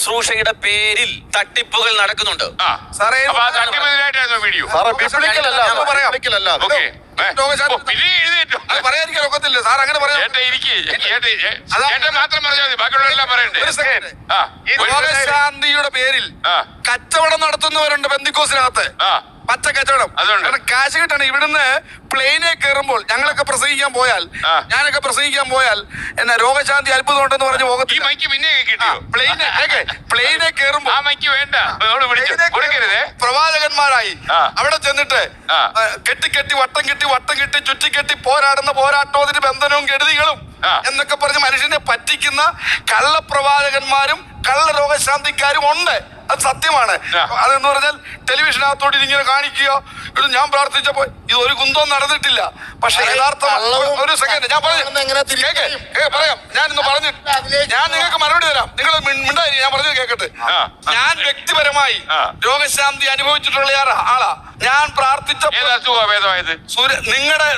ശുശ്രൂഷയുടെ പേരിൽ തട്ടിപ്പുകൾ നടക്കുന്നുണ്ട്. സാറേ വീഡിയോ പറയാതിരിക്കാൻ ഒക്കത്തില്ല സാർ, അങ്ങനെ പറയാം. രോഗശാന്തിയുടെ പേരിൽ കച്ചവടം നടത്തുന്നവരുണ്ട് ബന്ധുക്കോസിനകത്ത്, പച്ച കച്ചവടം. കാരണം കാശ് കിട്ടണം. ഇവിടുന്ന് പ്ലെയിനെ കയറുമ്പോൾ ഞങ്ങളൊക്കെ പ്രസംഗിക്കാൻ പോയാൽ, ഞാനൊക്കെ പ്രസംഗിക്കാൻ പോയാൽ എന്നെ രോഗശാന്തി അത്ഭുതം ഉണ്ടെന്ന് പറഞ്ഞ് പ്ലെയിനെ കയറുമ്പോൾ പ്രവാചകന്മാരായി അവിടെ ചെന്നിട്ട് കെട്ടിക്കെട്ടി വട്ടം കെട്ടി ചുറ്റിക്കെട്ടി പോരാടുന്ന പോരാട്ടോതിന് ബന്ധനവും കെടുതികളും എന്നൊക്കെ പറഞ്ഞ് മനുഷ്യനെ പറ്റിക്കുന്ന കള്ളപ്രവാചകന്മാരും കള്ള രോഗശാന്തിക്കാരും ഉണ്ട്. അത് സത്യമാണ്. അതെന്ന് പറഞ്ഞാൽ ടെലിവിഷനകത്തോട്ട് ഇങ്ങനെ കാണിക്കുക, ഇത് ഞാൻ പ്രാർത്ഥിച്ചപ്പോ ഇത് ഒരു കുന്തവും നടന്നിട്ടില്ല. പക്ഷെ യഥാർത്ഥ ഒരു സെക്കൻഡ് ഞാൻ പറയാം, ഞാനിന്ന് പറഞ്ഞു, ഞാൻ നിങ്ങൾക്ക് മറുപടി തരാം. നിങ്ങൾ മിണ്ടായി, ഞാൻ പറഞ്ഞത് കേൾക്കട്ടെ. ഞാൻ വ്യക്തിപരമായി രോഗശാന്തി അനുഭവിച്ചിട്ടുള്ള ആളാ. ഞാൻ പ്രാർത്ഥിച്ച നിങ്ങളുടെ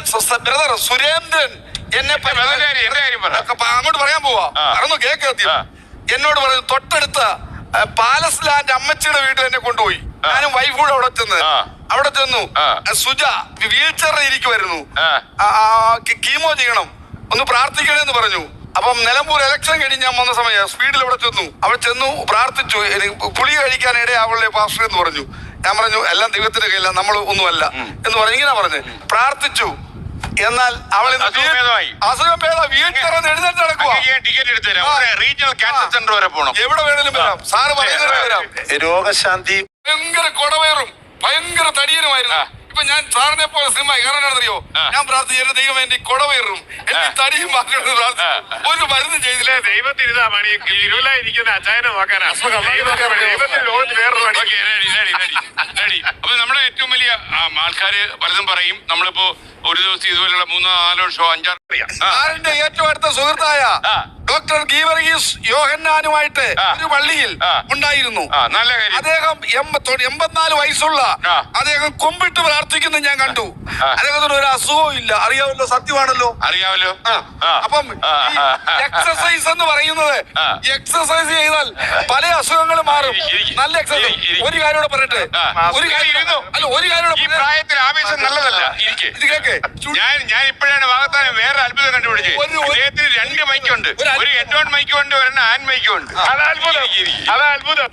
ബ്രദർ സുരേന്ദ്രൻ എന്നെ അങ്ങോട്ട് പറയാൻ പോവാ, അതൊന്നും കേൾക്കത്തി. എന്നോട് പറഞ്ഞു തൊട്ടടുത്ത പാലസ് ലാൻഡ് അമ്മച്ചിയുടെ വീട്ടിൽ എന്നെ കൊണ്ടുപോയി. ഞാനും വൈഫ് കൂടെ അവിടെ ചെന്നു. സുജ വീൽ ചെയറിൽ ഇരിക്കുമായിരുന്നു. കീമോ ചെയ്യണം, ഒന്ന് പ്രാർത്ഥിക്കണമെന്ന് പറഞ്ഞു. അപ്പം നിലമ്പൂർ ഇലക്ഷൻ കഴിഞ്ഞ് ഞാൻ വന്ന സമയം സ്പീഡിൽ അവിടെ ചെന്നു പ്രാർത്ഥിച്ചു. ഗുളിക കഴിക്കാൻ ഇടയാവുള്ള പാസ്റ്റർ എന്ന് പറഞ്ഞു. ഞാൻ പറഞ്ഞു എല്ലാം ദൈവത്തിന്റെ കയ്യില്ല, നമ്മൾ ഒന്നുമല്ല എന്ന് പറഞ്ഞു. ഇങ്ങനെ പറഞ്ഞു പ്രാർത്ഥിച്ചു. എന്നാൽ അവൾ അസുഖം ഭേദ വീട്ടിൽ എഴുന്നേറ്റ് നടക്കുക. എവിടെ വേണേലും വരാം, സാറ് പറയുന്നത് വരാം. രോഗശാന്തി ഭയങ്കര കൊടവേറും ഭയങ്കര തടിയനുമായിരുന്നു. ഇപ്പൊ ഞാൻ സാറിനെ പോലെ സിനിമ കാരണറിയോ, ഞാൻ പ്രാർത്ഥിച്ചു എന്റെ ദൈവം എന്റെ കൊടവേറും എന്റെ തടിയും മാത്രം പ്രാർത്ഥിച്ചു. ഒരു മരുന്ന് ചെയ്തില്ലേ. ദൈവത്തിരുതാ മണി ഇരുവിലായിരിക്കുന്ന അച്ചായനെ നോക്കാനാ. അപ്പൊ നമ്മുടെ ഏറ്റവും വലിയ ആൾക്കാര് പലതും പറയും. നമ്മളിപ്പോ ഒരു ദിവസം ഇതുപോലുള്ള 3-4 ഷോ 5-6 സാറിന്റെ ഏറ്റവും അടുത്ത സുഹൃത്തായ ഡോക്ടർ ഗീവർഗീസ് യോഹന്നാനുമായിട്ട് ഒരു പള്ളിയിൽ ഉണ്ടായിരുന്നു. അദ്ദേഹം 84 വയസ്സുള്ള അദ്ദേഹം കൊമ്പിട്ട് പ്രാർത്ഥിക്കുന്നു ഞാൻ കണ്ടു. അദ്ദേഹത്തിന് ഒരു അസുഖവും ഇല്ല. അറിയാമല്ലോ, സത്യമാണല്ലോ. അറിയാമല്ലോ. അപ്പം എക്സസൈസ് എന്ന് പറയുന്നത്, എക്സസൈസ് ചെയ്താൽ പല അസുഖങ്ങളും മാറും. നല്ല എക്സസൈസ്. ഒരു കാര്യം കൂടെ പറയട്ടെ, ഒരു കാര്യം ഈ പ്രായത്തിൽ ആവേശം നല്ലതല്ല. ഇത് കേക്ക്, ഞാൻ ഇപ്പോഴാണ് വാഗത്താനം വേറെ അത്ഭുതം കണ്ടുപിടിച്ചത്. അദ്ദേഹത്തിന് 2 മൈക്കുണ്ട്, ഒരു ഹെഡ് ഓൺ മൈക്കും ഉണ്ട്, ഒരെണ്ണം ഹാൻഡ് മൈക്കും ഉണ്ട്. അത്ഭുതം.